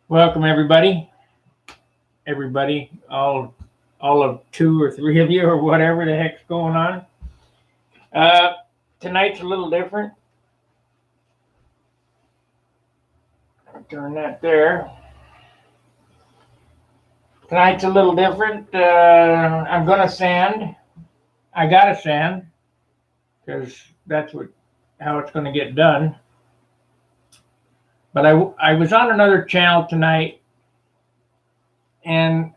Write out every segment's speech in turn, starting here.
Welcome everybody. All of two or three of you or whatever the heck's going on. Uh, Tonight's a little different. Turn that there. Tonight's a little different. I'm gonna sand. I gotta sand because that's how it's gonna get done. But I was on another channel tonight, and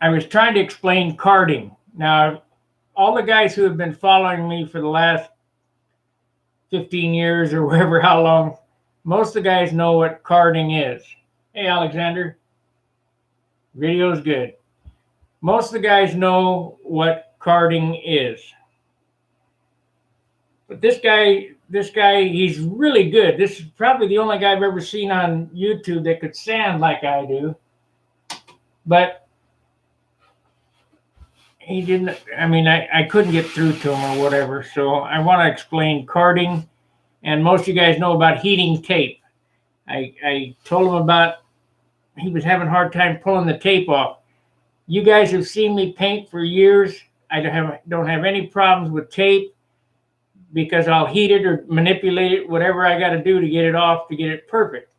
I was trying to explain karting. Now, all the guys who have been following me for the last 15 years or whatever, how long, most of the guys know what karting is. Hey, Alexander, video's good. Most of the guys know what karting is. But this guy, he's really good. This is probably the only guy I've ever seen on YouTube that could sand like I do. But he didn't, I couldn't get through to him or whatever. So I want to explain karting. And most of you guys know about heating tape. I told him about, he was having a hard time pulling the tape off. You guys have seen me paint for years. I don't have any problems with tape because I'll heat it or manipulate it, whatever I got to do to get it off to get it perfect.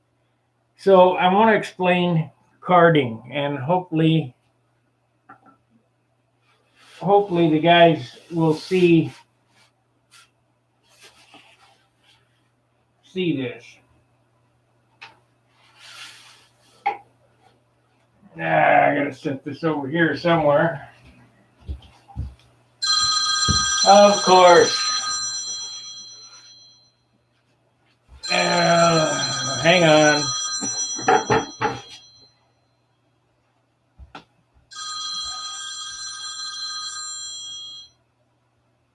So I want to explain karting, and hopefully the guys will see this. I gotta set this over here somewhere. Of course. Hang on.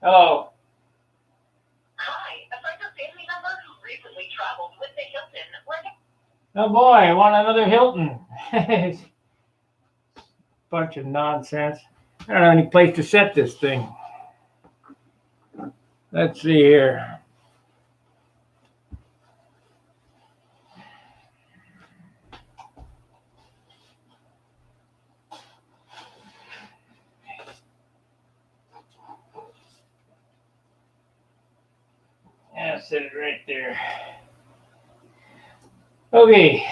Hello. Hi, a friend or family member who recently traveled with the Hilton. Oh boy, I want another Hilton. Bunch of nonsense. I don't have any place to set this thing. Let's see here. Yeah, set it right there. Okay.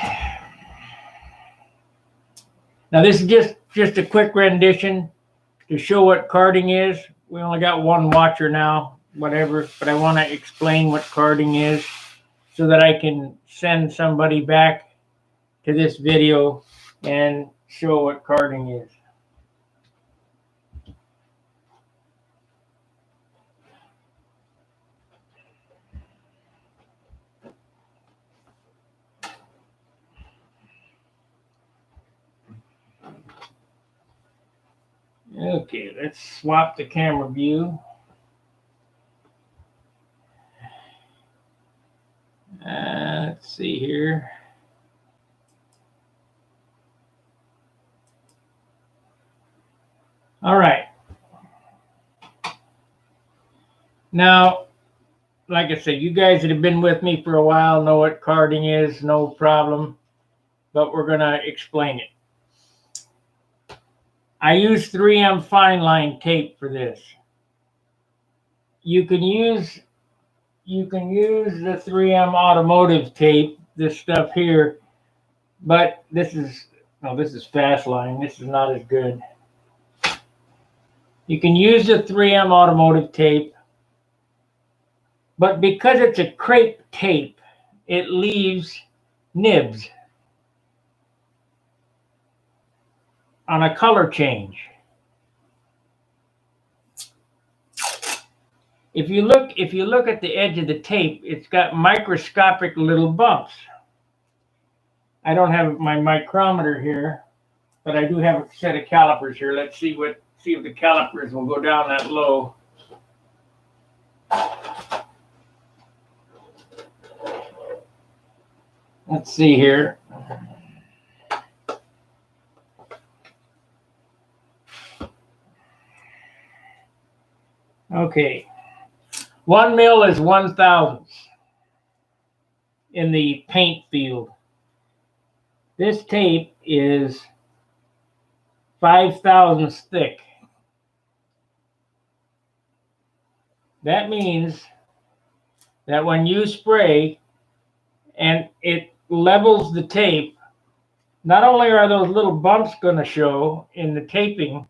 Now this is just a quick rendition to show what karting is. We only got one watcher now, whatever, but I want to explain what karting is so that I can send somebody back to this video and show what karting is. Okay, let's swap the camera view. Let's see here. All right. Now, like I said, you guys that have been with me for a while know what karting is, no problem, but we're going to explain it. I use 3M fine line tape for this. You can use the 3M automotive tape, this stuff here, but this is fast line. This is not as good. You can use the 3M automotive tape, but because it's a crepe tape, it leaves nibs on a color change. If you look at the edge of the tape, it's got microscopic little bumps. I don't have my micrometer here, but I do have a set of calipers here. Let's see if the calipers will go down that low. Let's see here. Okay. 1 mil is 1/1000th in the paint field. This tape is 5 thousandths thick. That means that when you spray and it levels the tape, not only are those little bumps going to show in the taping,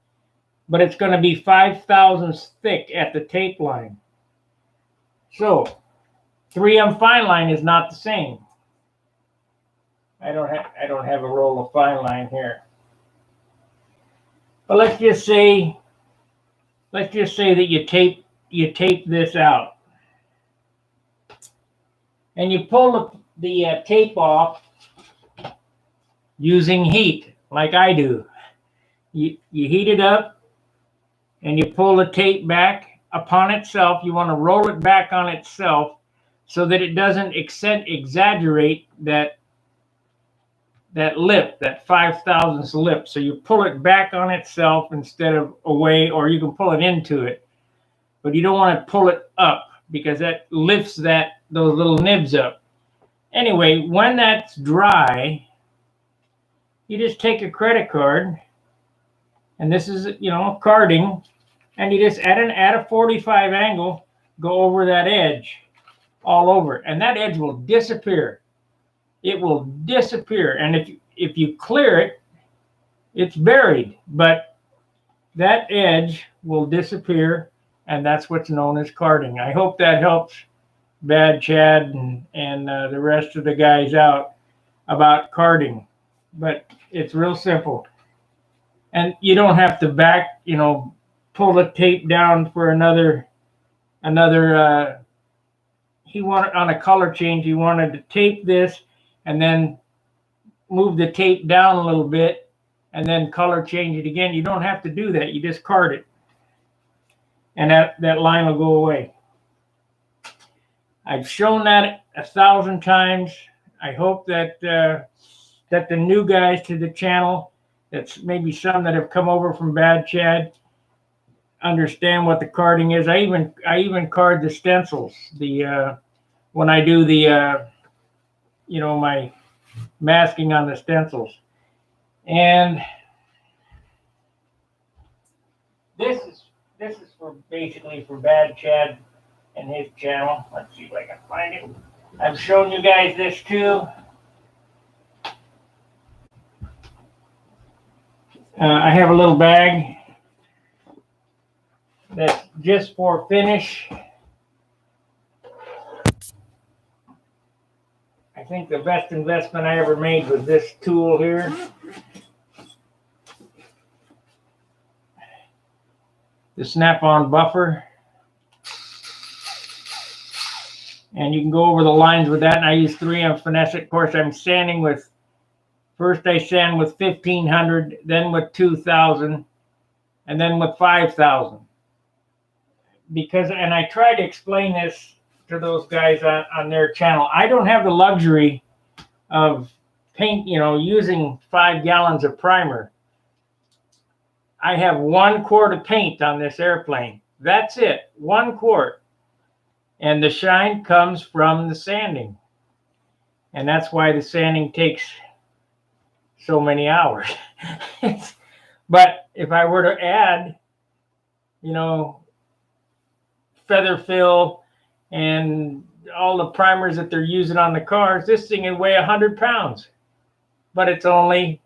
but it's going to be 5 thousandths thick at the tape line. So 3M fine line is not the same. I don't have a roll of fine line here. But let's just say that you tape this out. And you pull the tape off using heat, like I do. You heat it up and you pull the tape back upon itself. You want to roll it back on itself so that it doesn't exaggerate that lip, that 5 thousandths lip. So you pull it back on itself instead of away, or you can pull it into it. But you don't want to pull it up because that lifts those little nibs up. Anyway, when that's dry, you just take a credit card, and this is, karting, and you just at a 45 angle, go over that edge all over, and that edge will disappear. It will disappear, and if you clear it, it's buried, but that edge will disappear, and that's what's known as karting. I hope that helps Bad Chad and the rest of the guys out about karting, but it's real simple. And you don't have to pull the tape down for another. He wanted on a color change. He wanted to tape this and then move the tape down a little bit and then color change it again. You don't have to do that. You just card it, and that line will go away. I've shown that 1,000 times. I hope that the new guys to the channel, that's maybe some that have come over from Bad Chad, understand what the carding is. I even card the stencils. When I do the my masking on the stencils. And this is basically for Bad Chad and his channel. Let's see if I can find it. I've shown you guys this too. I have a little bag that's just for finish. I think the best investment I ever made was this tool here. The snap-on buffer. And you can go over the lines with that. And I use 3M finesse. Of course, I'm sanding with, first I sand with 1,500, then with 2,000, and then with 5,000. And I try to explain this to those guys on their channel. I don't have the luxury of paint, using 5 gallons of primer. I have 1 quart of paint on this airplane. That's it, 1 quart. And the shine comes from the sanding. And that's why the sanding takes so many hours. But if I were to add, feather fill and all the primers that they're using on the cars, this thing would weigh 100 pounds. But it's only,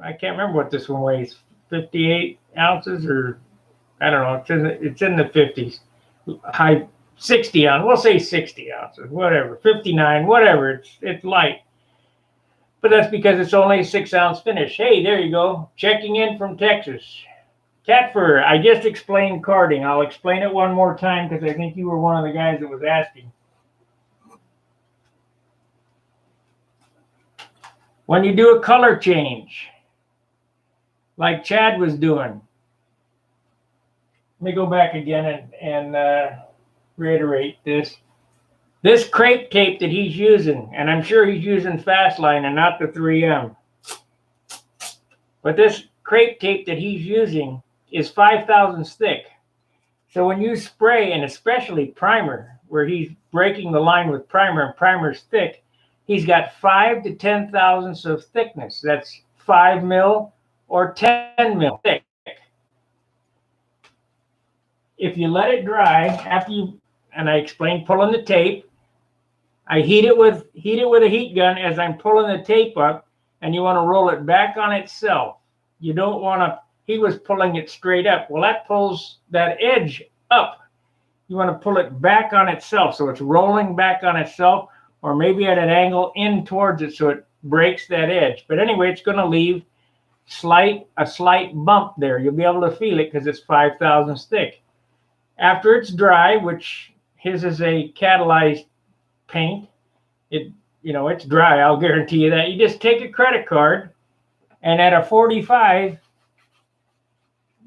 I can't remember what this one weighs, 58 ounces, or I don't know, it's in the 50s. High 60 ounces, we'll say 60 ounces, whatever, 59, whatever, it's light. But that's because it's only a 6-ounce finish. Hey, there you go, checking in from Texas. Cat fur, I just explained karting. I'll explain it one more time because I think you were one of the guys that was asking. When you do a color change, like Chad was doing, let me go back again and reiterate this. This crepe tape that he's using, and I'm sure he's using Fastline and not the 3M, but this crepe tape that he's using is 5 thousandths thick. So when you spray, and especially primer, where he's breaking the line with primer and primer's thick, he's got 5 to 10 thousandths of thickness. That's 5 mil or 10 mil thick. If you let it dry after you, and I explained pulling the tape, I heat it with a heat gun as I'm pulling the tape up, and you want to roll it back on itself. You don't want to, he was pulling it straight up. Well, that pulls that edge up. You want to pull it back on itself, so it's rolling back on itself, or maybe at an angle in towards it so it breaks that edge. But anyway, it's going to leave a slight bump there. You'll be able to feel it because it's 5 thousandths thick. After it's dry, which his is a catalyzed paint, it's dry, I'll guarantee you that. You just take a credit card, and at a 45,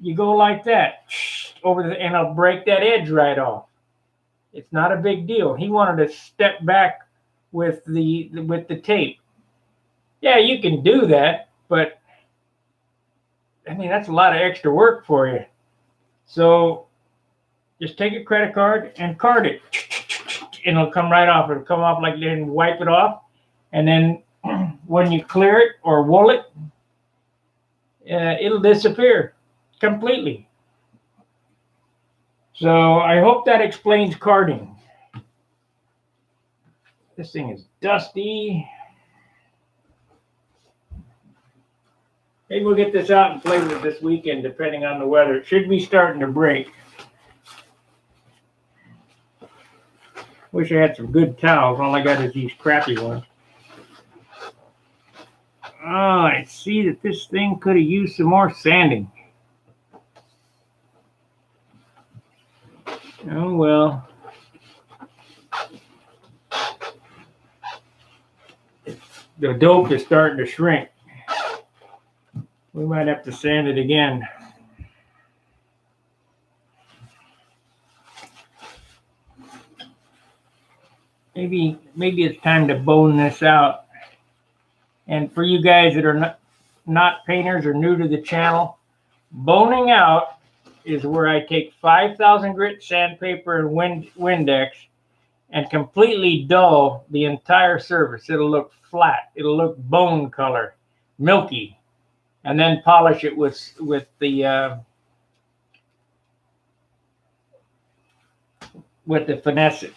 you go like that and it'll break that edge right off. It's not a big deal. He wanted to step back with the tape. Yeah, you can do that, but I mean, that's a lot of extra work for you. So just take a credit card and card it, and it'll come right off. It'll come off like that, and wipe it off. And then when you clear it or wool it, it'll disappear completely. So I hope that explains karting. This thing is dusty. Maybe we'll get this out and play with it this weekend, depending on the weather. It should be starting to break. Wish I had some good towels. All I got is these crappy ones. Oh, I see that this thing could have used some more sanding. Oh, well. The dope is starting to shrink. We might have to sand it again. Maybe it's time to bone this out. And for you guys that are not painters or new to the channel, boning out is where I take 5,000 grit sandpaper and Windex and completely dull the entire surface. It'll look flat. It'll look bone color, milky, and then polish it with the finesse it,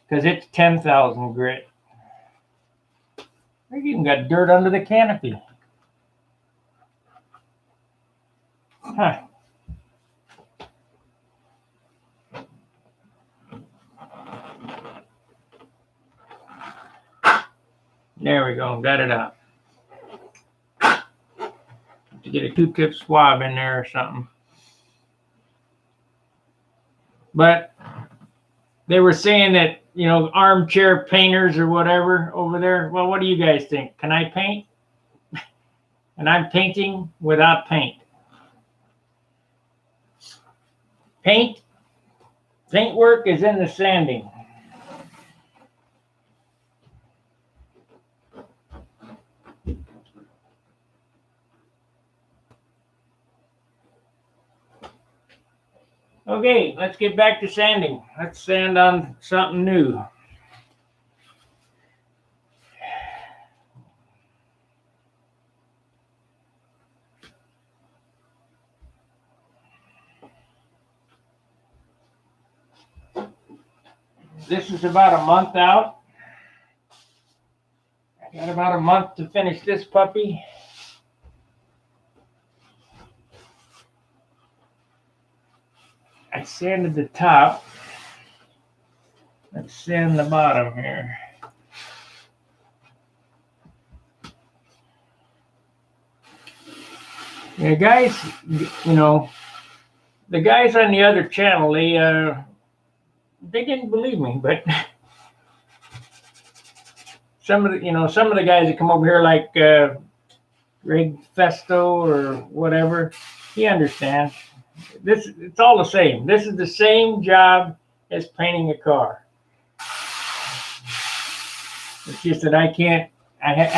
because it's 10,000 grit. I even got dirt under the canopy. Huh. There we go. Got it out. To get a Q-tip swab in there or something. But they were saying that, armchair painters or whatever over there. Well, what do you guys think? Can I paint? And I'm painting without paint. Paint work is in the sanding. Okay, let's get back to sanding. Let's sand on something new. This is about a month out. I got about a month to finish this puppy. I sanded the top. Let's sand the bottom here. Yeah, guys, the guys on the other channel, they didn't believe me, but some of the guys that come over here, like Greg Festo or whatever, he understands. It's all the same. This is the same job as painting a car. It's just that I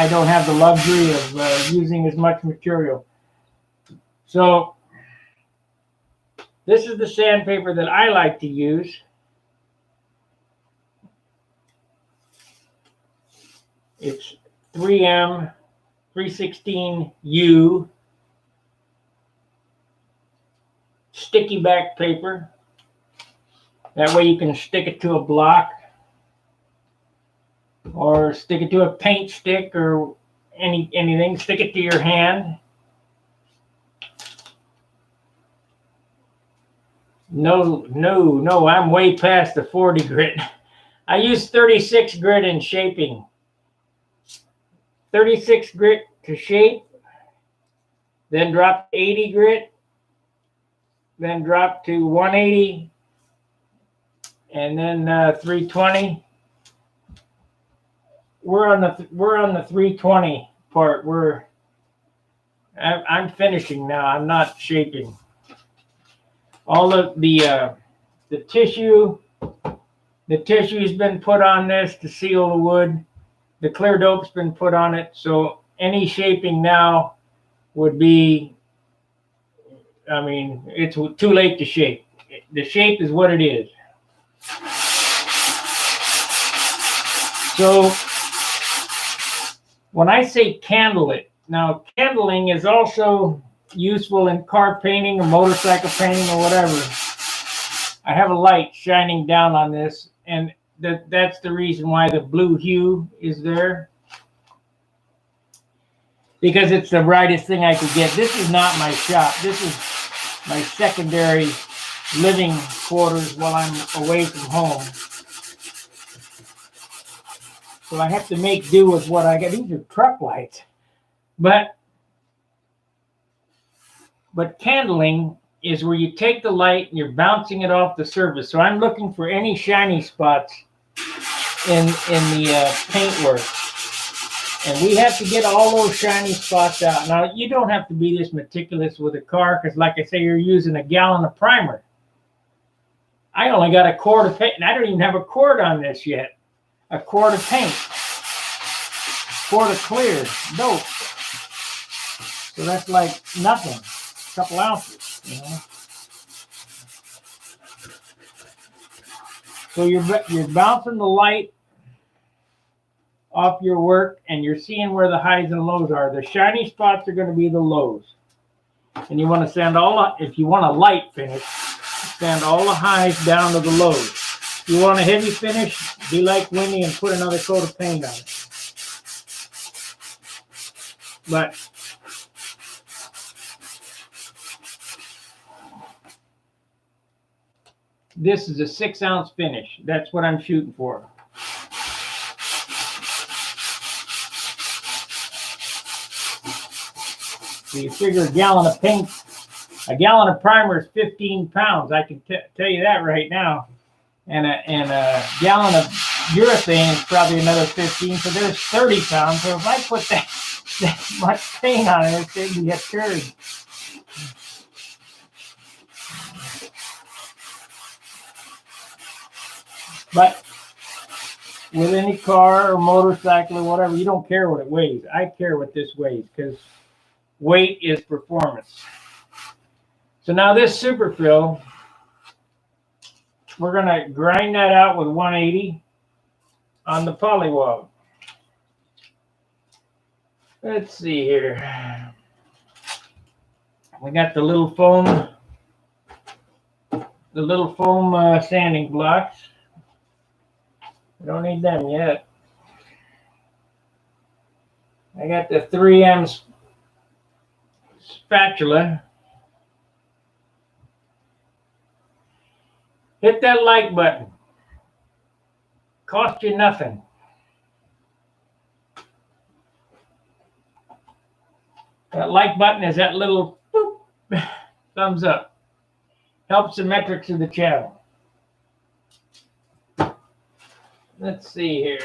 don't have the luxury of using as much material. So this is the sandpaper that I like to use. It's 3M 316U sticky back paper. That way you can stick it to a block or stick it to a paint stick or anything. Stick it to your hand. No, I'm way past the 40 grit. I use 36 grit in shaping. 36 grit to shape, then drop 80 grit, then drop to 180, and then 320. We're on the 320 part. I'm finishing now. I'm not shaping. All of the tissue has been put on this to seal the wood. The clear dope's been put on it, so any shaping now would be, I mean, it's too late to shape. The shape is what it is. So when I say candle it, now candling is also useful in car painting or motorcycle painting or whatever. I have a light shining down on this, and that's the reason why the blue hue is there, because it's the brightest thing I could get. This is not my shop. This is my secondary living quarters while I'm away from home. So I have to make do with what I got. These are truck lights. But candling is where you take the light and you're bouncing it off the surface. So I'm looking for any shiny spots in the paintwork. And we have to get all those shiny spots out. Now, you don't have to be this meticulous with a car because, like I say, you're using a gallon of primer. I only got a quart of paint, and I don't even have a quart on this yet. A quart of paint. Quart of clear dope. So that's like nothing. A couple ounces, you know. So you're bouncing the light off your work, and you're seeing where the highs and lows are. The shiny spots are going to be the lows. And you want to sand if you want a light finish, sand all the highs down to the lows. If you want a heavy finish, be like Winnie and put another coat of paint on it. But this is a 6-ounce finish. That's what I'm shooting for. So you figure a gallon of paint, a gallon of primer is 15 pounds. I can tell you that right now. And a gallon of urethane is probably another 15. So there's 30 pounds. So if I put that much paint on it, it's going to get turd. But with any car or motorcycle or whatever, you don't care what it weighs. I care what this weighs because weight is performance. So now this superfill, we're going to grind that out with 180 on the polywog. Let's see here. We got the little foam sanding blocks. We don't need them yet. I got the 3M spatula. Hit that like button. Cost you nothing. That like button is that little boop, thumbs up. Helps the metrics of the channel. Let's see here.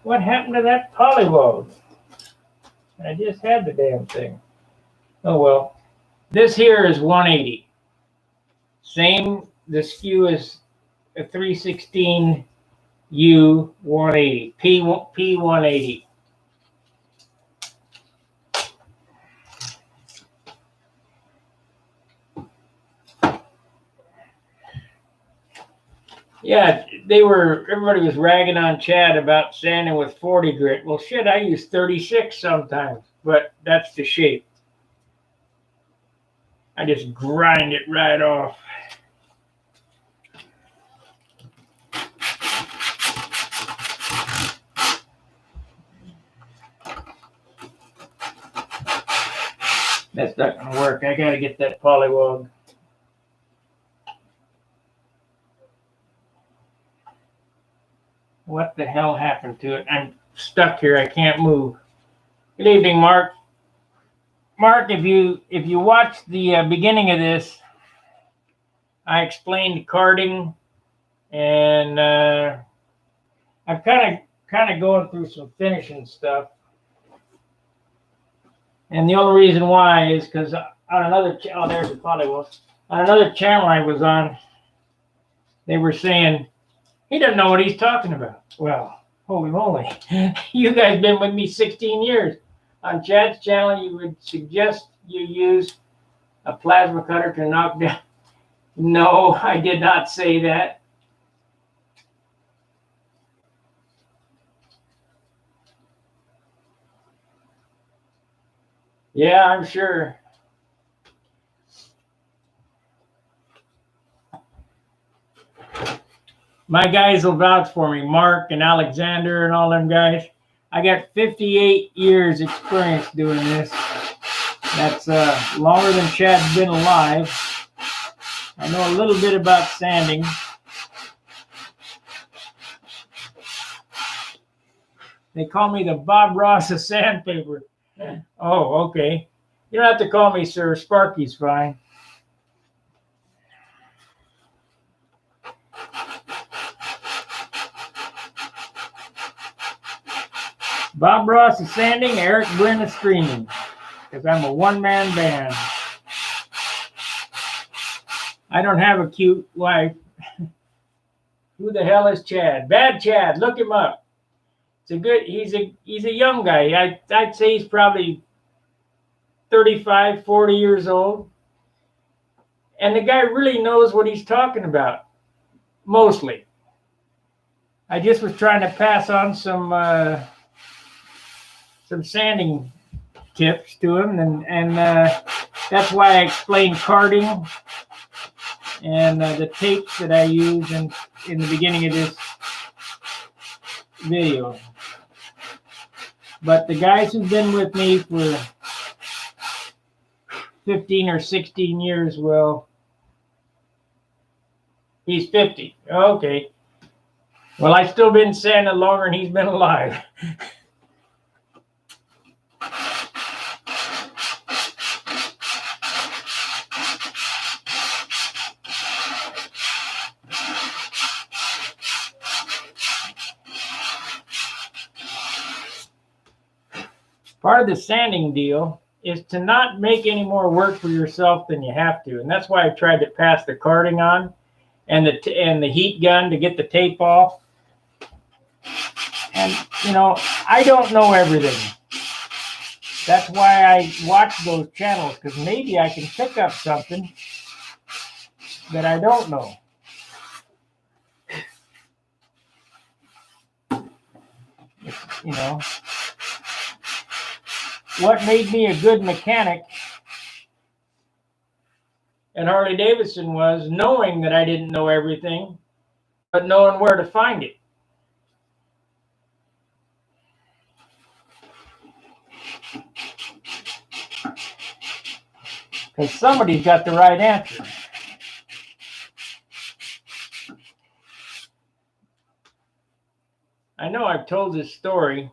What happened to that polywog? I just had the damn thing. Oh well. This here is 180. Same, the skew is a 316 U 180. P 180. Yeah, everybody was ragging on Chad about sanding with 40 grit. Well, shit, I use 36 sometimes, but that's the shape. I just grind it right off. That's not gonna work. I gotta get that polywog. What the hell happened to it? I'm stuck here. I can't move. Good evening, Mark. Mark, if you watch the beginning of this, I explained karting, and I'm kind of going through some finishing stuff. And the only reason why is because on another channel, there's the polywog. On another channel I was on, they were saying he doesn't know what he's talking about. Well, holy moly, you guys been with me 16 years. On Chad's channel, you would suggest you use a plasma cutter to knock down. No, I did not say that. Yeah, I'm sure. My guys will vouch for me, Mark and Alexander and all them guys. I got 58 years experience doing this. That's longer than Chad's been alive. I know a little bit about sanding. They call me the Bob Ross of sandpaper. Oh, okay. You don't have to call me sir. Sparky's fine. Bob Ross is sanding, Eric Gwynn is streaming, because I'm a one-man band. I don't have a cute wife. Who the hell is Chad? Bad Chad, look him up. He's a young guy. I'd say he's probably 35, 40 years old. And the guy really knows what he's talking about, mostly. I just was trying to pass on some sanding tips to him, and that's why I explained karting and the tapes that I use in the beginning of this video. But the guys who've been with me for 15 or 16 years, well, he's 50. Okay. Well, I've still been sanding longer than he's been alive. Part of the sanding deal is to not make any more work for yourself than you have to. And that's why I tried to pass the karting on and the heat gun to get the tape off. And, I don't know everything. That's why I watch those channels, because maybe I can pick up something that I don't know. What made me a good mechanic at Harley Davidson was knowing that I didn't know everything, but knowing where to find it. Because somebody's got the right answer. I know I've told this story,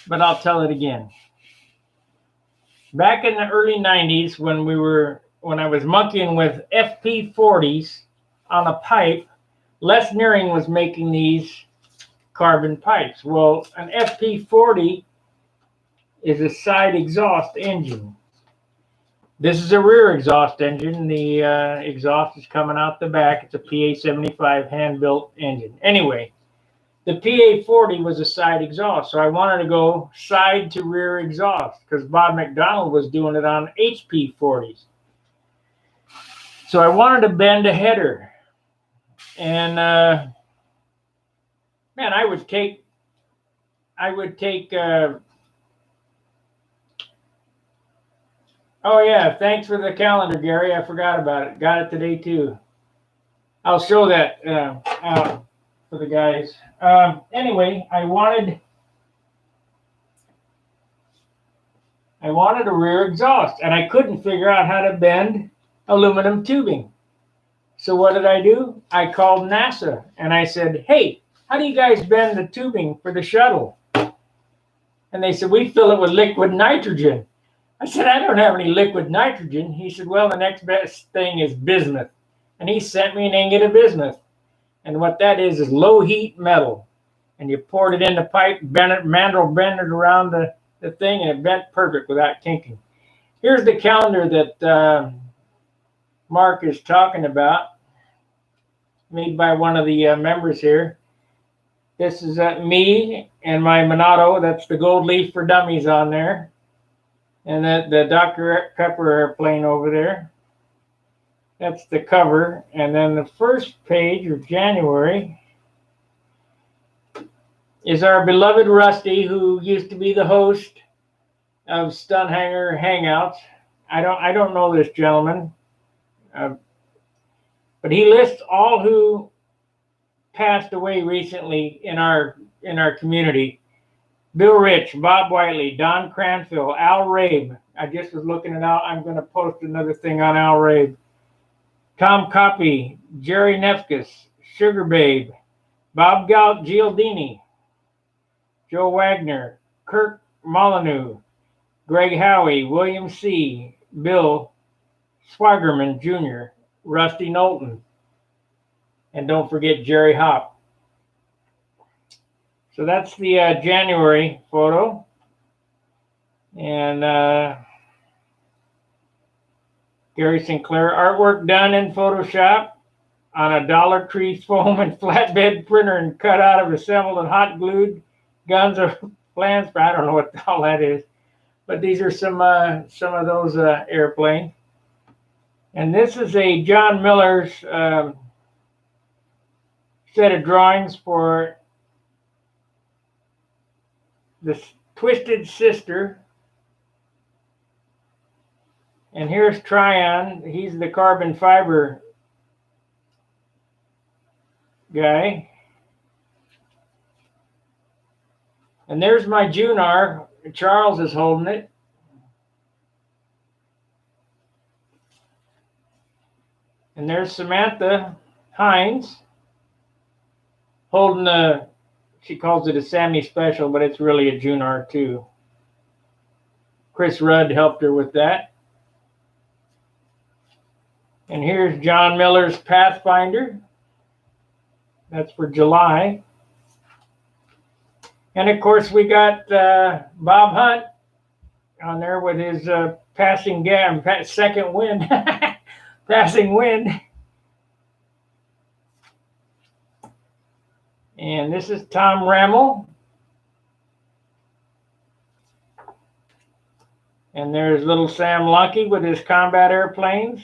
but I'll tell it again. Back in the early 90s, when I was monkeying with FP40s on a pipe, Les Nearing was making these carbon pipes. Well, an FP40 is a side exhaust engine. This is a rear exhaust engine. The exhaust is coming out the back. It's a PA75 hand-built engine. Anyway, the PA40 was a side exhaust, so I wanted to go side to rear exhaust because Bob McDonald was doing it on HP40s. So I wanted to bend a header. And man, I would take oh yeah, thanks for the calendar, Gary. I forgot about it. Got it today too. I'll show that out for the guys. Anyway, I wanted a rear exhaust, and I couldn't figure out how to bend aluminum tubing. So what did I do? I called NASA and I said, "Hey, how do you guys bend the tubing for the shuttle?" And they said, "We fill it with liquid nitrogen." I said, "I don't have any liquid nitrogen." He said, "Well, the next best thing is bismuth." And he sent me an ingot of bismuth. And what that is low heat metal. And you poured it in the pipe, mandrel bent it around the thing, and it bent perfect without kinking. Here's the calendar that Mark is talking about, made by one of the members here. This is me and my Monado. That's the gold leaf for dummies on there. And the Dr. Pepper airplane over there. That's the cover. And then the first page of January is our beloved Rusty, who used to be the host of Stunt Hanger Hangouts. I don't know this gentleman, but he lists all who passed away recently in our community. Bill Rich, Bob Whiteley, Don Cranfield, Al Rabe. I just was looking it out. I'm going to post another thing on Al Rabe. Tom Coppy, Jerry Nefkis, Sugar Babe, Bob Gialdini, Joe Wagner, Kirk Molyneux, Greg Howie, William C., Bill Swagerman Jr., Rusty Knowlton, and don't forget Jerry Hopp. So that's the January photo. And Gary Sinclair, artwork done in Photoshop on a Dollar Tree foam and flatbed printer and cut out of assembled and hot glued guns or plans. I don't know what all that is. But these are some of those airplanes. And this is a John Miller's set of drawings for the Twisted Sister. And here's Tryon. He's the carbon fiber guy. And there's my Junar. Charles is holding it. And there's Samantha Hines holding a, she calls it a Sammy Special, but it's really a Junar too. Chris Rudd helped her with that. And here's John Miller's Pathfinder. That's for July. And of course, we got Bob Hunt on there with his passing second wind, passing wind. And this is Tom Rammel. And there's little Sam Lunkey with his combat airplanes.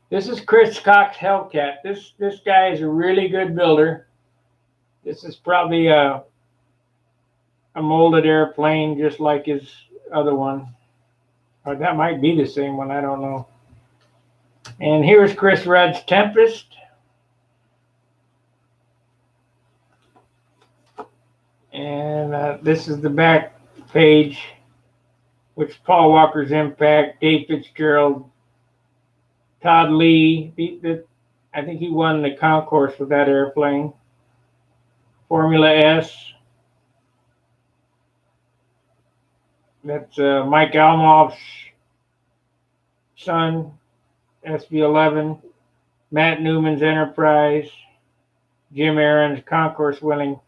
This is Chris Cox Hellcat. This guy is a really good builder. This is probably a molded airplane just like his other one. Or that might be the same one, I don't know. And here's Chris Rudd's Tempest. And this is the back page, which Paul Walker's Impact, Dave Fitzgerald, Todd Lee. I think he won the concourse with that airplane. Formula S. That's Mike Almoff's son, SV11. Matt Newman's Enterprise. Jim Aaron's concourse winning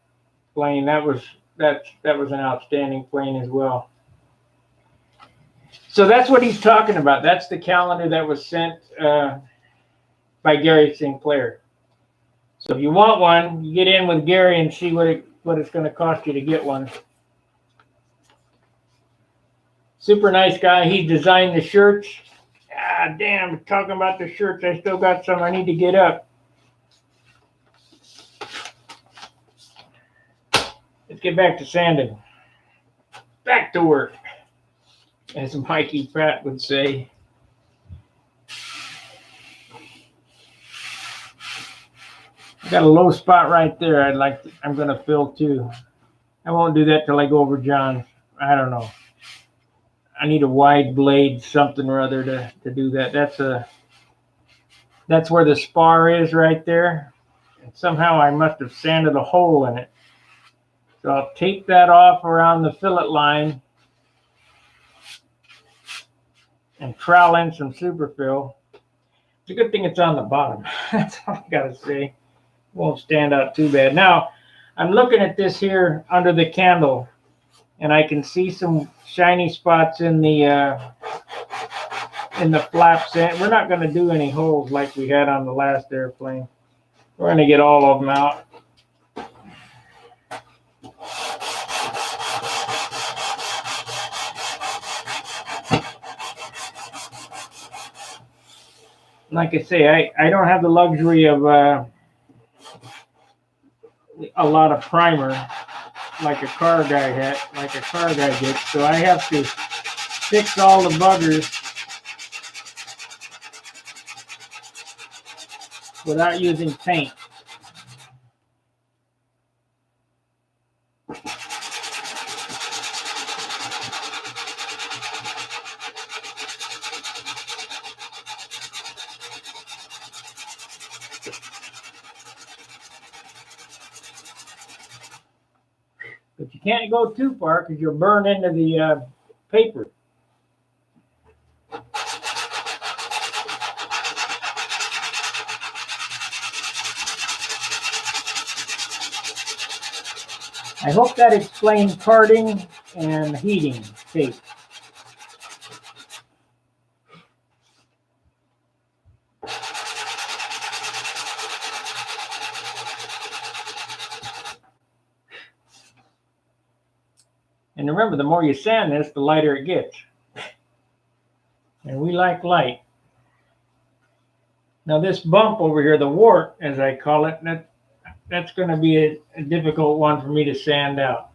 plane. That was an outstanding plane as well. So that's what he's talking about. That's the calendar that was sent by Gary Sinclair. So if you want one, you get in with Gary and see what it's going to cost you to get one. Super nice guy. He designed the shirts. Ah, damn, talking about the shirts, I still got some I need to get up. Let's get back to sanding. Back to work, as Mikey Pratt would say. I got a low spot right there. I'm gonna fill too. I won't do that till I go over John's. I don't know. I need a wide blade, something or other to do that. That's where the spar is right there. And somehow I must have sanded a hole in it. So I'll tape that off around the fillet line and trowel in some superfill. It's a good thing it's on the bottom. That's all I gotta say. Won't stand out too bad. Now, I'm looking at this here under the candle, and I can see some shiny spots in the flaps. We're not going to do any holes like we had on the last airplane. We're going to get all of them out. Like I say, I don't have the luxury of a lot of primer like a car guy gets, so I have to fix all the buggers without using paint. But you can't go too far because you'll burn into the paper. I hope that explains karting and heating tape. And remember, the more you sand this, the lighter it gets. And we like light. Now this bump over here, the wart, as I call it, that's going to be a difficult one for me to sand out.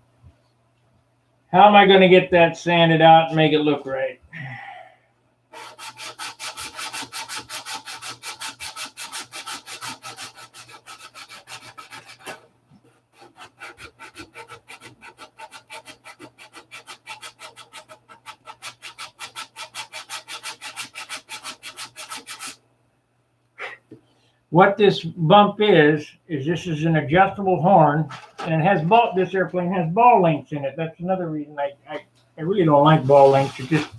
How am I going to get that sanded out and make it look right? What this bump is this is an adjustable horn, and it has this airplane has ball links in it. That's another reason I really don't like ball links. They're just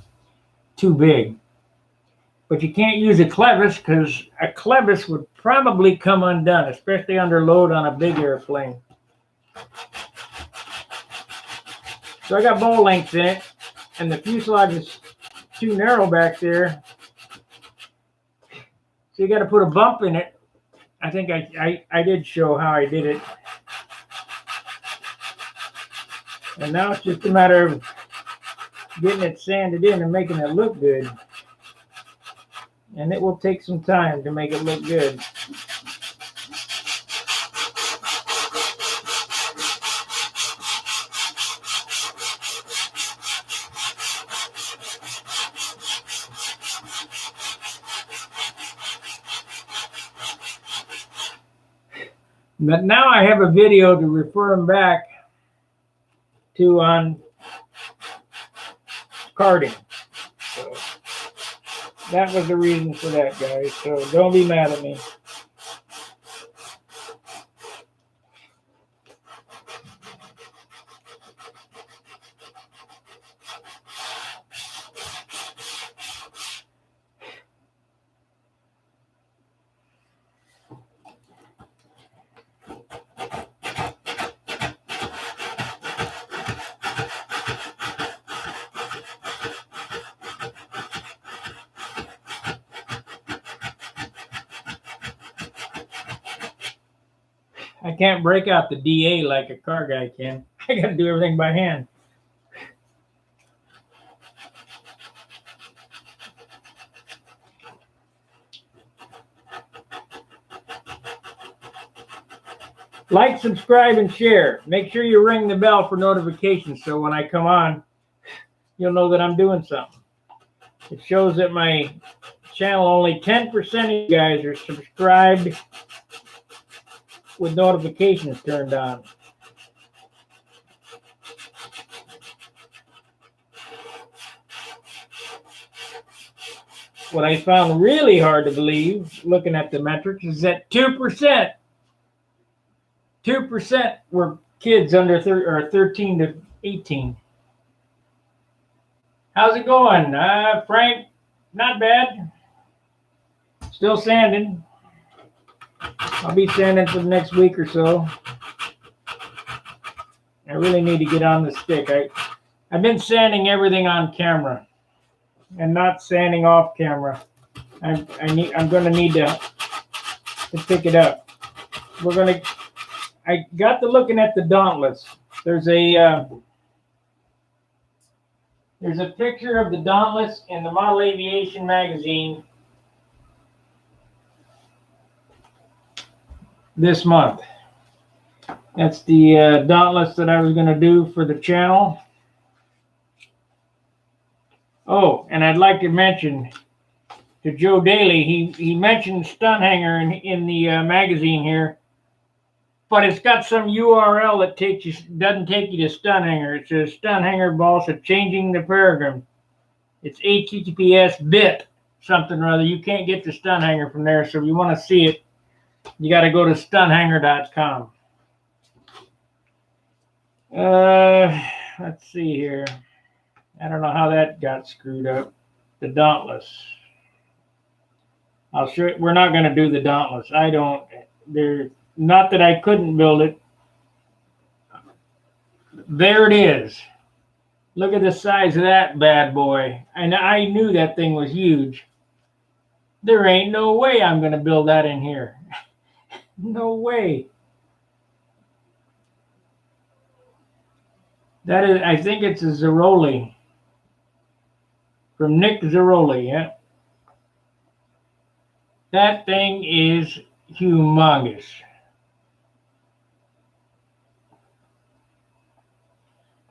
too big. But you can't use a clevis because a clevis would probably come undone, especially under load on a big airplane. So I got ball links in it, and the fuselage is too narrow back there. So you got to put a bump in it. I think I did show how I did it. And now it's just a matter of getting it sanded in and making it look good. And it will take some time to make it look good. But now I have a video to refer them back to on karting. So that was the reason for that, guys. So don't be mad at me. I can't break out the DA like a car guy can. I got to do everything by hand. Like, subscribe, and share. Make sure you ring the bell for notifications so when I come on, you'll know that I'm doing something. It shows that my channel, only 10% of you guys are subscribed with notifications turned on. What I found really hard to believe, looking at the metrics, is that 2% were kids under 13 to 18. How's it going, Frank? Not bad. Still sanding. I'll be sanding for the next week or so. I really need to get on the stick. I've been sanding everything on camera and not sanding off camera. I'm going to need to pick it up. I got to looking at the Dauntless. There's a picture of the Dauntless in the Model Aviation magazine this month. That's the Dauntless that I was going to do for the channel. Oh, and I'd like to mention to Joe Daly, he mentioned Stunt Hanger in the magazine here, but it's got some URL that doesn't take you to Stunt Hanger. It says Stunt Hanger Ball, so changing the paragraph. It's HTTPS bit something or other. You can't get the Stunt Hanger from there, so if you want to see it, you got to go to stunthanger.com. Let's see here. I don't know how that got screwed up. The Dauntless. I'll show you. We're not going to do the Dauntless. Not that I couldn't build it. There it is. Look at the size of that bad boy. And I knew that thing was huge. There ain't no way I'm going to build that in here. No way. That is, I think it's a Zeroli. From Nick Zeroli, yeah. That thing is humongous.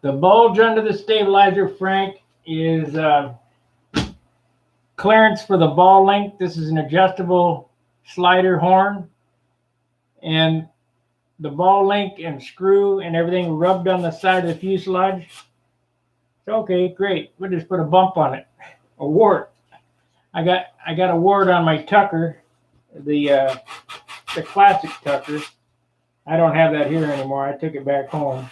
The bulge under the stabilizer, Frank, is clearance for the ball length. This is an adjustable slider horn. And the ball link and screw and everything rubbed on the side of the fuselage. Okay, great. We'll just put a bump on it. A wart. I got a wart on my Tucker, the classic Tucker. I don't have that here anymore. I took it back home.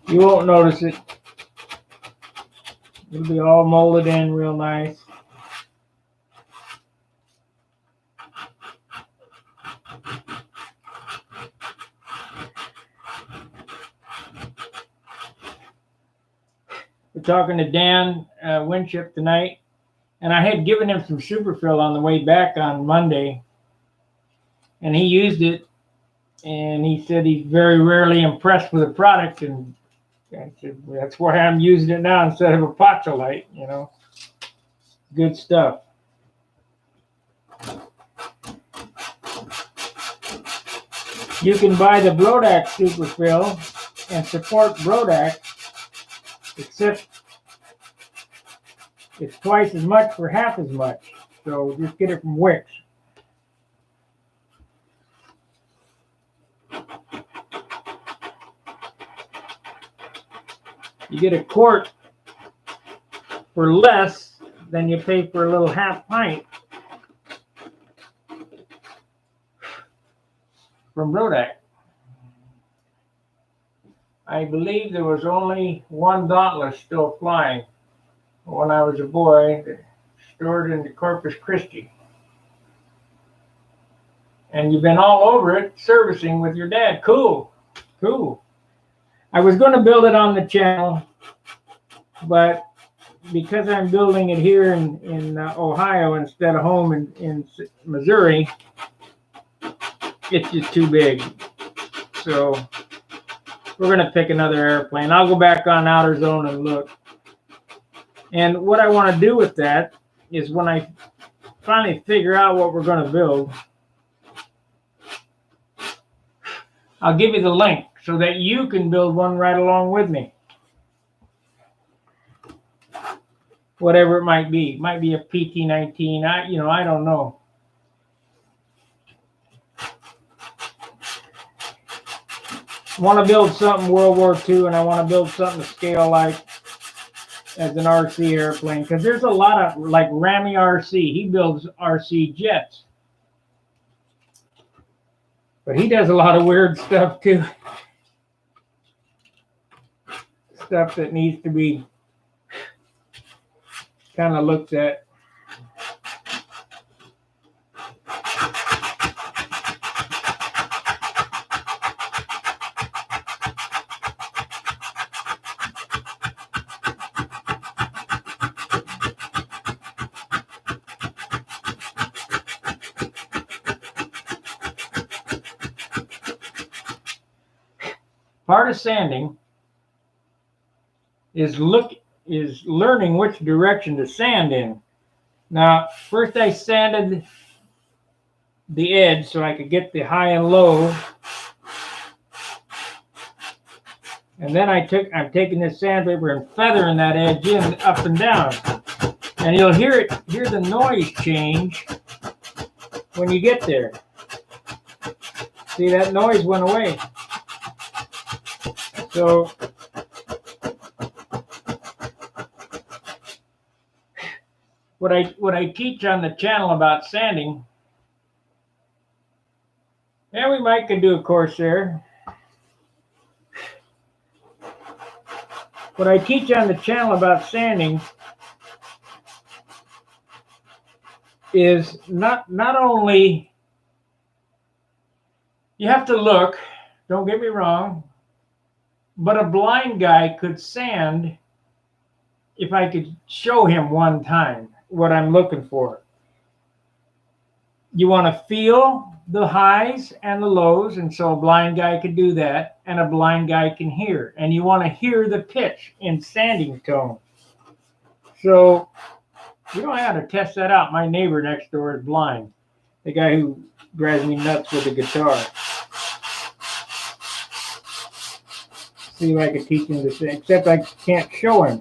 You won't notice it. It'll be all molded in real nice. We're talking to Dan Winship tonight, and I had given him some superfill on the way back on Monday, and he used it, and he said he's very rarely impressed with the product, and I said, well, that's why I'm using it now instead of a Potolite, you know. Good stuff. You can buy the Brodak superfill and support Brodak, except it's twice as much for half as much. So just get it from Wix. You get a quart for less than you pay for a little half pint from Brodak. I believe there was only one Dauntless still flying when I was a boy, stored in the Corpus Christi. And you've been all over it servicing with your dad. Cool. Cool. I was going to build it on the channel, but because I'm building it here in Ohio instead of home in Missouri, it's just too big. So we're going to pick another airplane. I'll go back on Outer Zone and look. And what I want to do with that is when I finally figure out what we're going to build, I'll give you the link so that you can build one right along with me. Whatever it might be. It might be a PT-19. I don't know. I want to build something World War II, and I want to build something to scale like as an RC airplane, because there's a lot of, like Rami RC, he builds RC jets. But he does a lot of weird stuff too. Stuff that needs to be kind of looked at. Part of sanding is learning which direction to sand in. Now, first I sanded the edge so I could get the high and low. And then I'm taking this sandpaper and feathering that edge in up and down. And you'll hear the noise change when you get there. See, that noise went away. So what I teach on the channel about sanding, and we might could do a course there. What I teach on the channel about sanding is not only you have to look, don't get me wrong, but a blind guy could sand if I could show him one time what I'm looking for. You want to feel the highs and the lows, and so a blind guy could do that, and a blind guy can hear. And you want to hear the pitch in sanding tone. So you know how to test that out. My neighbor next door is blind. The guy who drives me nuts with the guitar. See if I can teach him to sing, except I can't show him.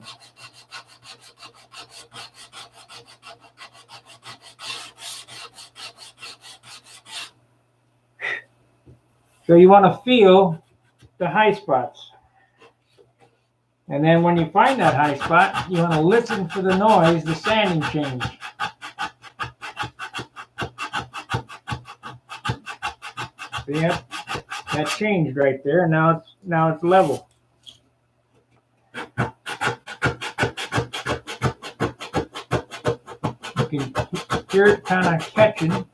So you want to feel the high spots. And then when you find that high spot, you want to listen for the noise, the sanding change. See, that changed right there. Now it's level. You can hear it kind of catching, and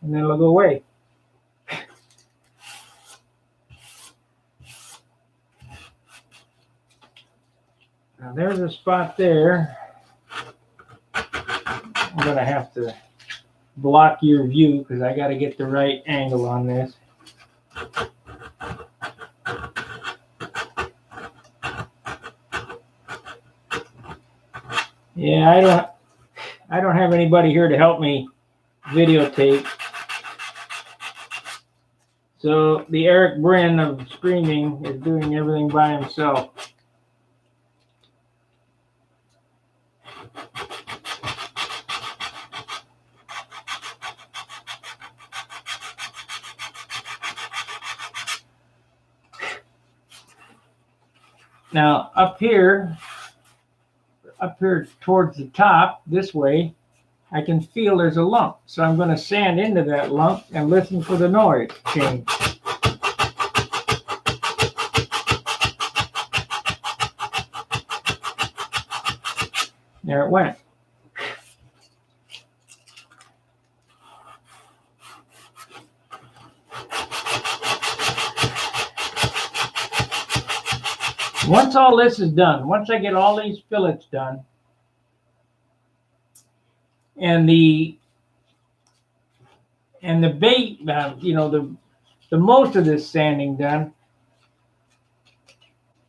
then it'll go away. Now there's a spot there. I'm gonna have to block your view because I got to get the right angle on this. Yeah, I don't have anybody here to help me videotape. So the Eric Brin of Screaming is doing everything by himself. Now up here towards the top, this way, I can feel there's a lump. So I'm going to sand into that lump and listen for the noise change. There it went. Once all this is done, once I get all these fillets done, and the bait, the most of this sanding done,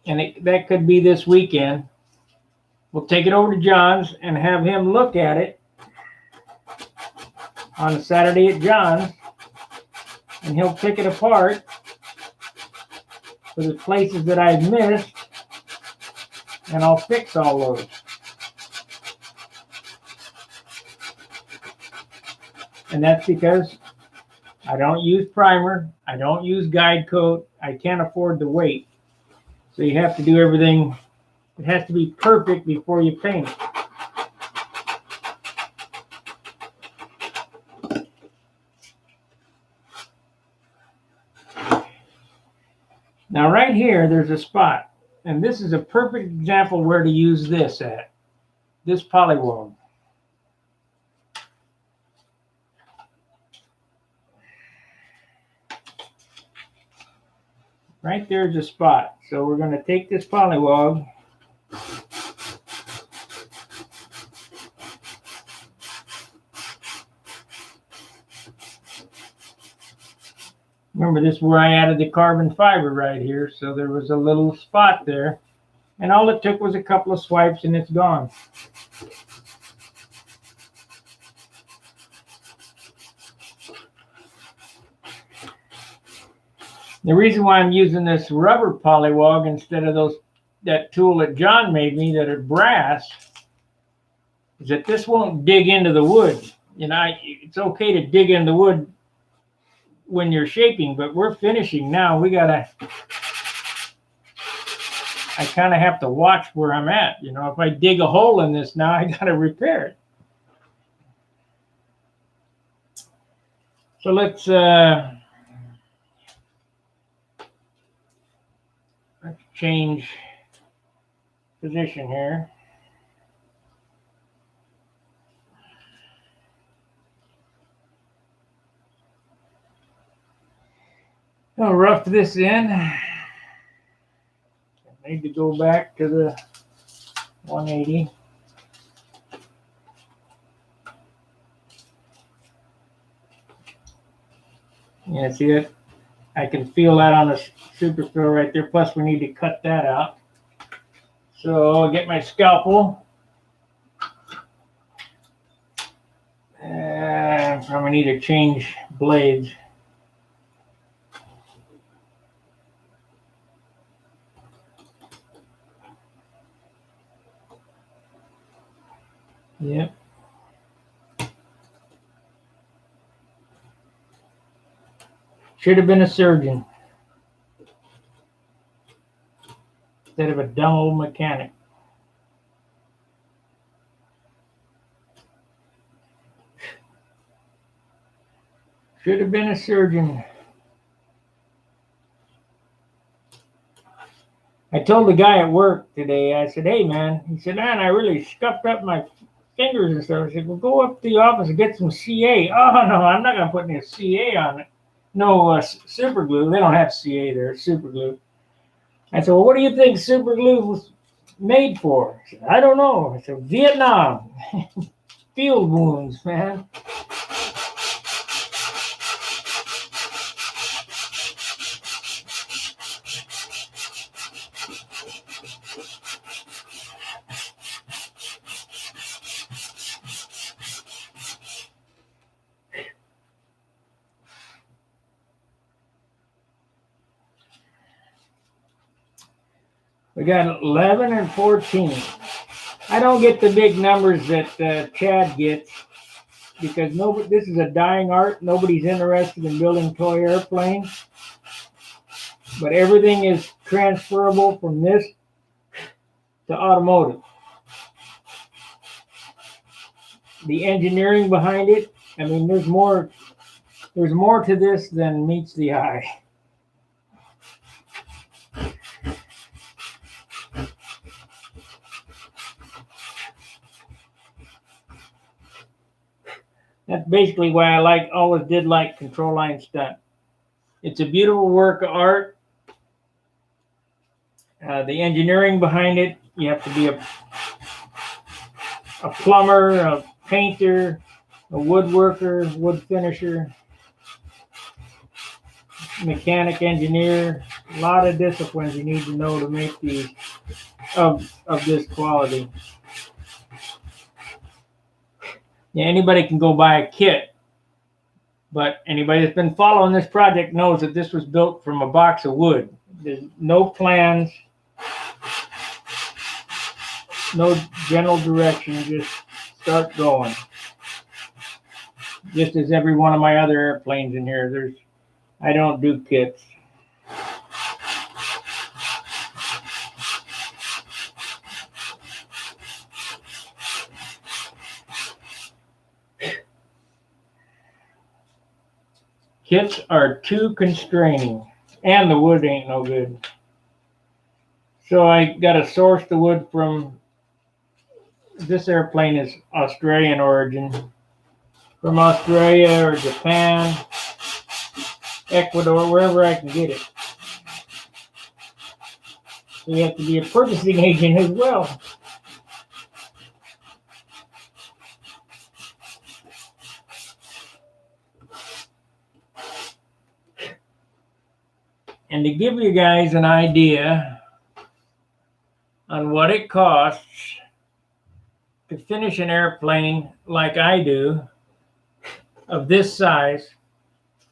and that could be this weekend. We'll take it over to John's and have him look at it on a Saturday at John's, and he'll pick it apart for the places that I've missed, and I'll fix all those. And that's because I don't use primer, I don't use guide coat, I can't afford the weight. So you have to do everything, it has to be perfect before you paint it. Now right here, there's a spot, and this is a perfect example where to use this at, this polywog. Right there's a spot. So we're going to take this polywog, remember this is where I added the carbon fiber right here, so there was a little spot there, and all it took was a couple of swipes and it's gone. The reason why I'm using this rubber polywog instead of that tool that John made me that are brass is that this won't dig into the wood. You know, it's okay to dig in the wood when you're shaping, but we're finishing now. I kind of have to watch where I'm at. You know, if I dig a hole in this now, I got to repair it. So let's change position here. I'll rough this in. I need to go back to the 180. Yeah, see it? I can feel that on the super fill right there. Plus, we need to cut that out. So I'll get my scalpel. And probably need to change blades. Yep. Should have been a surgeon instead of a dumb old mechanic. Should have been a surgeon. I told the guy at work today, I said, hey man, he said, man, I really scuffed up my fingers and stuff. I said, well, go up to the office and get some CA. Oh no, I'm not going to put any CA on it. No, super glue. They don't have CA there, super glue. I said, well, what do you think super glue was made for? I said, I don't know. I said, Vietnam. Field wounds, man. We got 11 and 14. I don't get the big numbers that Chad gets because this is a dying art. Nobody's interested in building toy airplanes. But everything is transferable from this to automotive. The engineering behind it, I mean, there's more to this than meets the eye. That's basically why I always did like Control Line Stunt. It's a beautiful work of art. The engineering behind it, you have to be a plumber, a painter, a woodworker, wood finisher. mechanic, engineer, a lot of disciplines you need to know to make these of this quality. Yeah, anybody can go buy a kit, but anybody that's been following this project knows that this was built from a box of wood. There's no plans, no general direction, just start going. Just as every one of my other airplanes in here, I don't do kits. Kits are too constraining, and the wood ain't no good. So I got to source the wood from, this airplane is Australian origin, from Australia or Japan, Ecuador, wherever I can get it. So you have to be a purchasing agent as well. And to give you guys an idea on what it costs to finish an airplane like I do, of this size,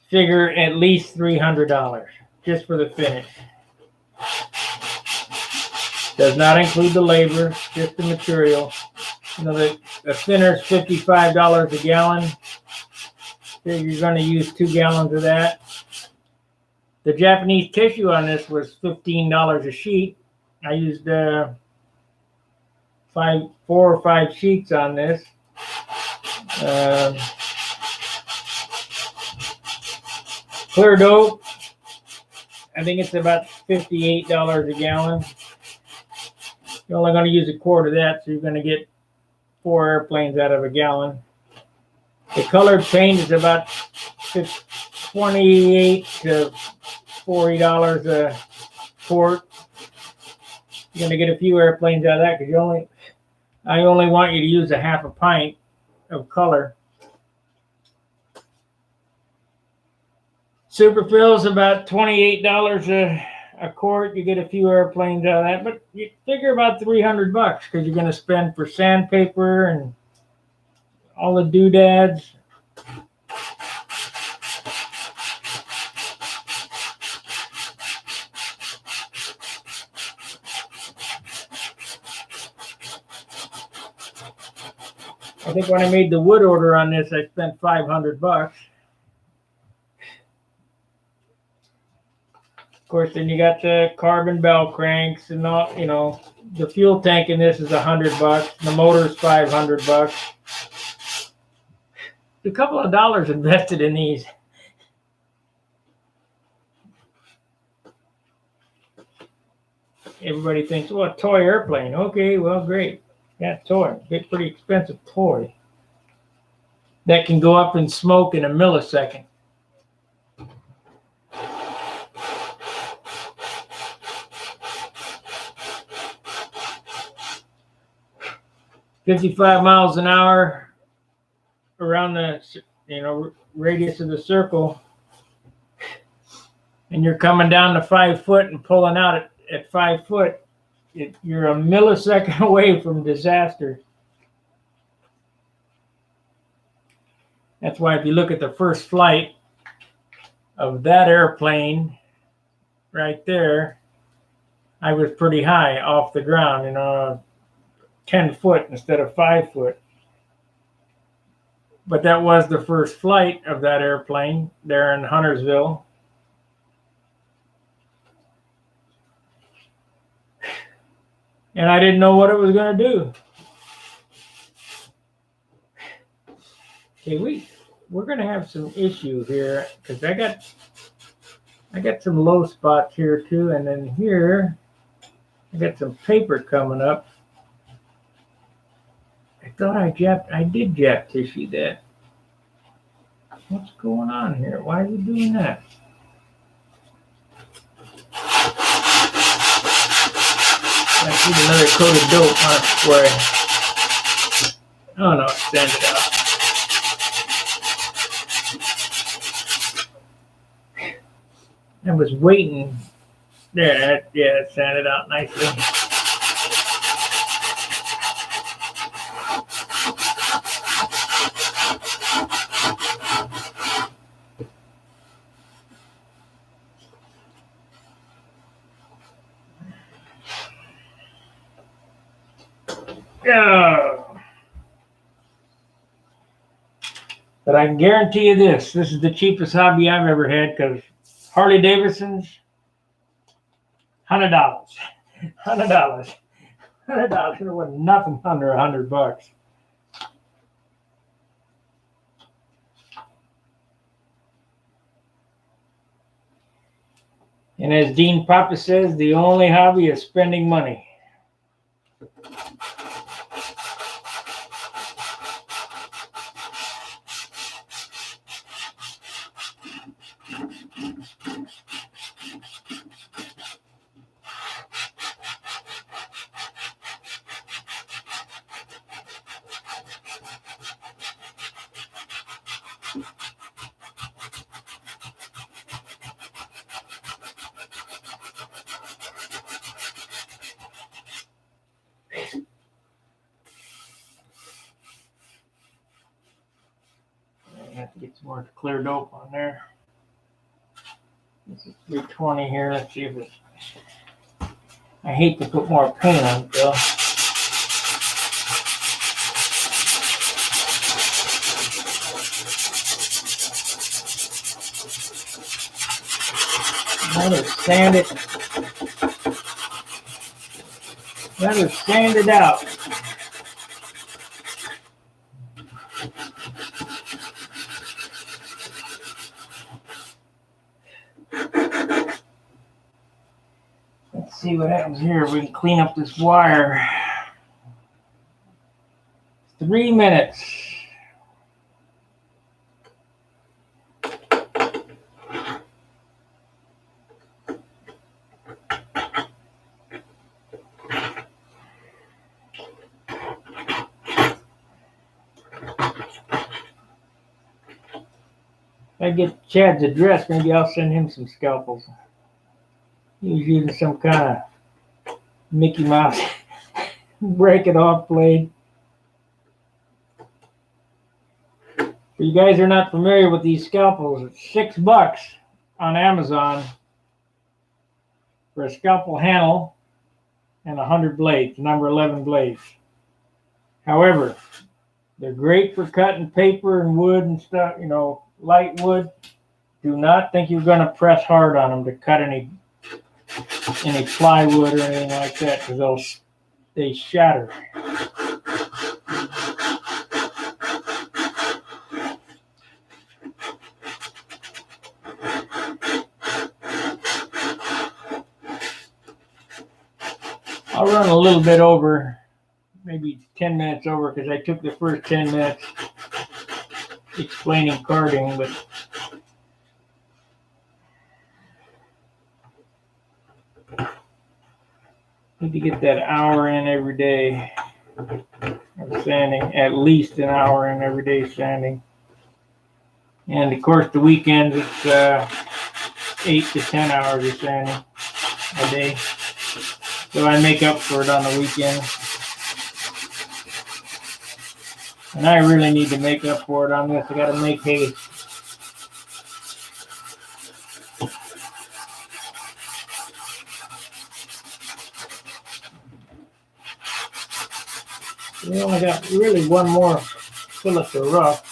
figure at least $300 just for the finish. Does not include the labor, just the material. You know, the thinner's $55 a gallon. Figure you're going to use 2 gallons of that. The Japanese tissue on this was $15 a sheet. I used 4 or 5 sheets on this. Clear dope, I think it's about $58 a gallon. You're only going to use a quart of that, so you're going to get 4 airplanes out of a gallon. The colored paint is about $28 to $40 a quart. You're going to get a few airplanes out of that because I only want you to use a half a pint of color. Superfill is about $28 a quart. You get a few airplanes out of that, but you figure about $300 because you're going to spend for sandpaper and all the doodads. I think when I made the wood order on this, I spent $500. Of course, then you got the carbon bell cranks and all, you know, the fuel tank in this is $100. The motor's $500. A couple of dollars invested in these. Everybody thinks, well, a toy airplane. Okay, well, great. Yeah, toy. Get pretty expensive toy. That can go up in smoke in a millisecond. "55 miles an hour around the radius of the circle, and you're coming down to 5 foot and pulling out at 5 foot, you're a millisecond away from disaster. That's why if you look at the first flight of that airplane right there, I was pretty high off the ground, 10 foot instead of 5 foot. But that was the first flight of that airplane there in Huntersville. And I didn't know what it was going to do. Okay, we're going to have some issue here because I got some low spots here too, and then here I got some paper coming up. I thought I did Jap tissue that. What's going on here? Why are you doing that? I need another coat of dope on it spray. Oh no, sand it out. I was waiting. There, yeah, it sanded out nicely. Yeah. But I can guarantee you this is the cheapest hobby I've ever had, because Harley Davidson's, $100. $100. $100 was nothing under $100. And as Dean Papa says, the only hobby is spending money. I have to get some more clear dope on there. This is 320 here. Let's see if it's. I hate to put more paint on it though. Let us sand it. Let us sand it out. Let's see what happens here. We can clean up this wire. 3 minutes. If I get Chad's address, maybe I'll send him some scalpels. He's using some kind of Mickey Mouse break it off blade. If you guys are not familiar with these scalpels, it's $6 on Amazon for a scalpel handle and 100 blades, number 11 blades. However, they're great for cutting paper and wood and stuff, you know, light wood. Do not think you're going to press hard on them to cut any plywood or anything like that, because they shatter. I'll run a little bit over, maybe 10 minutes over, because I took the first 10 minutes explaining karting, but need to get that hour in every day of sanding, at least an hour in every day sanding. And of course, the weekends it's 8 to 10 hours of sanding a day. So I make up for it on the weekend. And I really need to make up for it on this. I got to make hay. We only got really one more fillet to rough.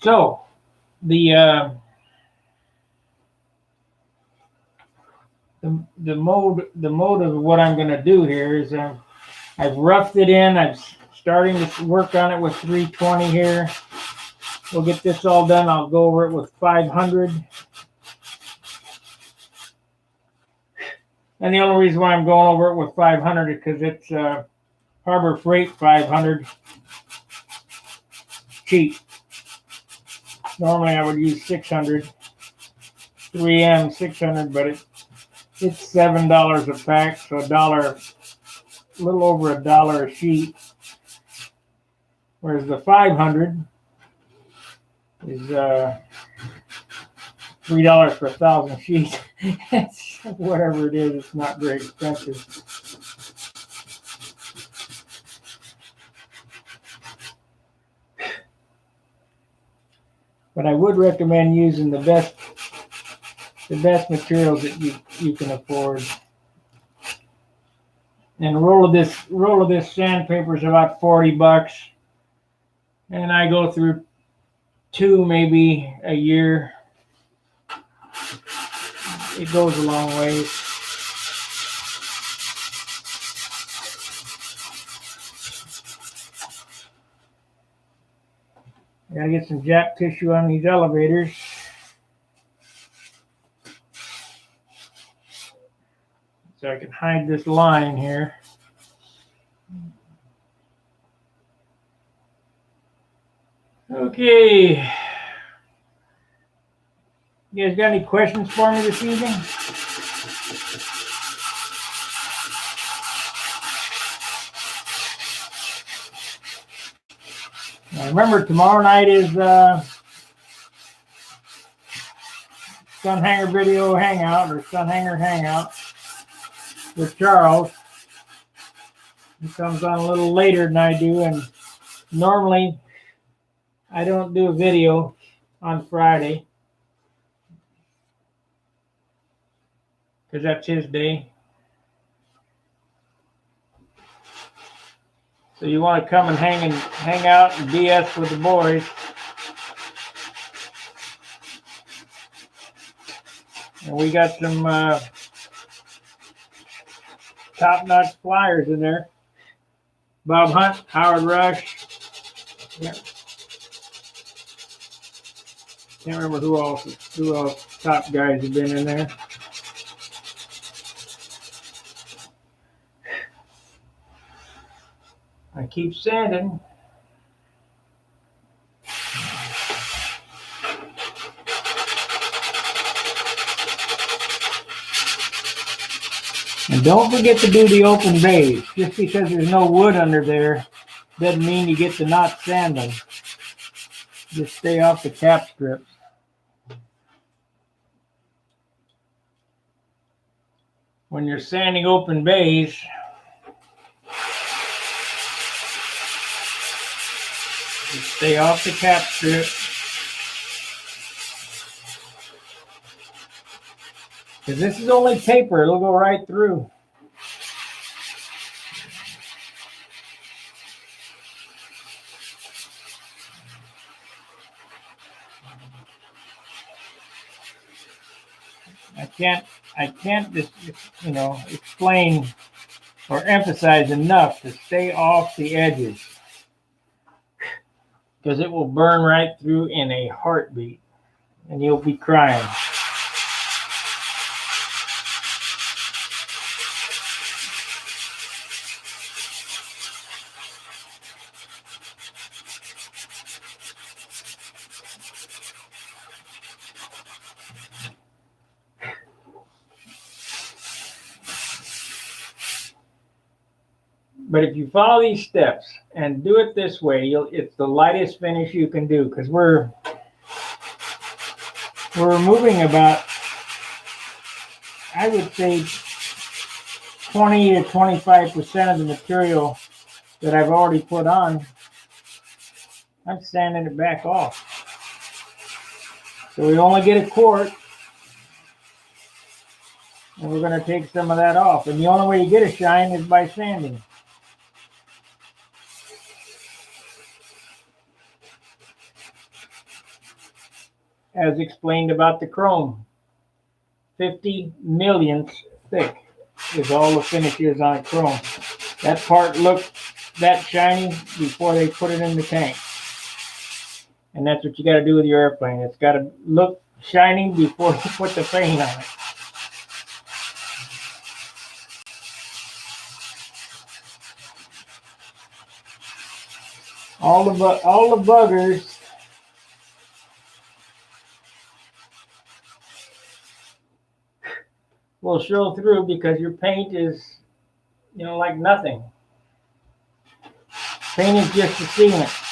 So the mode of what I'm going to do here is I've roughed it in. I'm starting to work on it with 320 here. We'll get this all done. I'll go over it with 500. And the only reason why I'm going over it with 500 is because it's Harbor Freight 500. Cheap. Normally I would use 600. 3M 600, but it's $7 a pack, so a little over $1 a sheet. Whereas the 500 is $3 for 1,000 sheets. Whatever it is, it's not very expensive. But I would recommend using the best materials that you can afford. And a roll of this sandpaper is about $40, and I go through 2 maybe a year. It goes a long ways. I gotta get some jack tissue on these elevators. So I can hide this line here. Okay. You guys got any questions for me this evening? Now remember, tomorrow night is Stunt Hanger Video Hangout, or Stunt Hanger Hangout with Charles. He comes on a little later than I do, and normally I don't do a video on Friday because that's his day. So you want to come and hang out and BS with the boys. And we got some top-notch flyers in there. Bob Hunt, Howard Rush. Yeah. Can't remember who else top guys have been in there. I keep sanding. And don't forget to do the open bays. Just because there's no wood under there doesn't mean you get to not sand them. Just stay off the cap strips. When you're sanding open bays, just stay off the cap strip. Because this is only paper, it'll go right through. I can't just, explain or emphasize enough to stay off the edges, because it will burn right through in a heartbeat and you'll be crying. But if you follow these steps and do it this way, it's the lightest finish you can do, because we're removing about, I would say, 20 to 25% of the material that I've already put on. I'm sanding it back off. So we only get a quart, and we're going to take some of that off. And the only way you get a shine is by sanding. As explained about the chrome, 50 millionths thick is all the finishes on chrome. That part looked that shiny before they put it in the tank. And that's what you got to do with your airplane. It's got to look shiny before you put the paint on it. All the buggers will show through because your paint is, like nothing. Paint is just a sealant.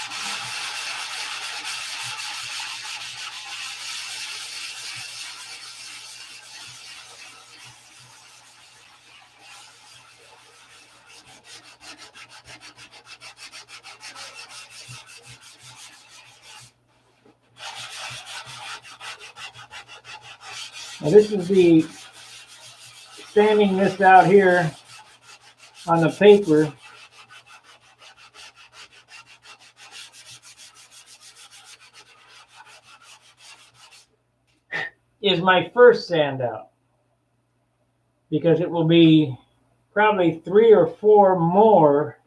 Now this is the sanding this out here on the paper. Is my first sand out, because it will be probably 3 or 4 more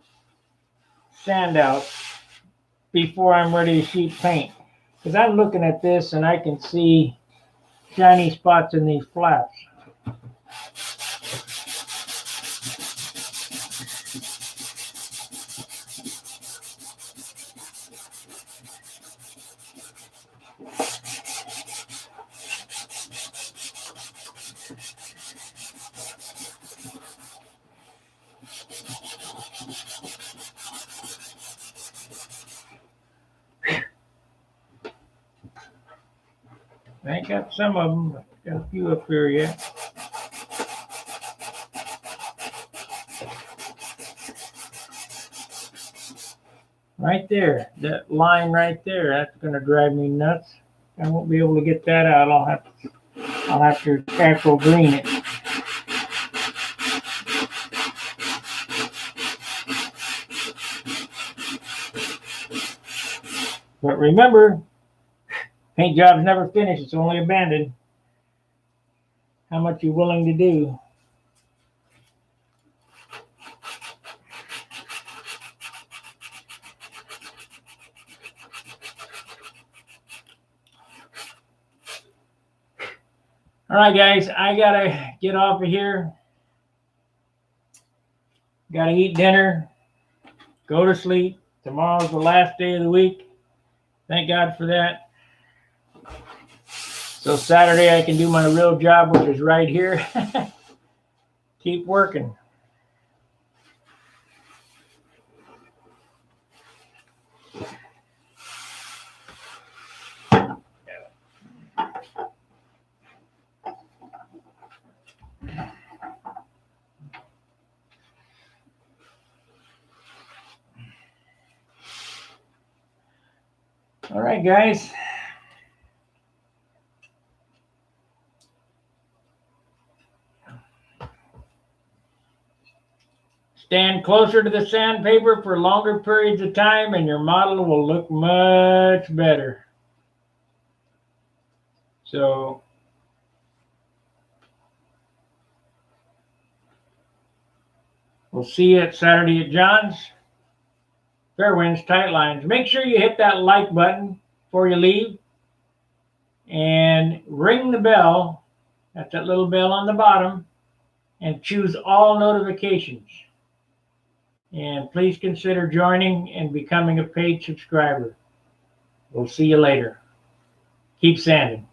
sand outs before I'm ready to sheet paint. Because I'm looking at this and I can see shiny spots in these flaps. I ain't got some of them, but got a few up here yet. Right there, that line right there, that's going to drive me nuts. I won't be able to get that out. I'll have to actual green it. But remember, paint job's never finished, it's only abandoned. How much you willing to do? All right, guys, I gotta get off of here. Gotta eat dinner, go to sleep. Tomorrow's the last day of the week. Thank God for that. So Saturday I can do my real job, which is right here. Keep working. All right, guys. Stand closer to the sandpaper for longer periods of time and your model will look much better. So we'll see you at Saturday at John's. Fair winds, tight lines. Make sure you hit that like button before you leave. And ring the bell. That's that little bell on the bottom. And choose all notifications. And please consider joining and becoming a paid subscriber. We'll see you later. Keep sanding.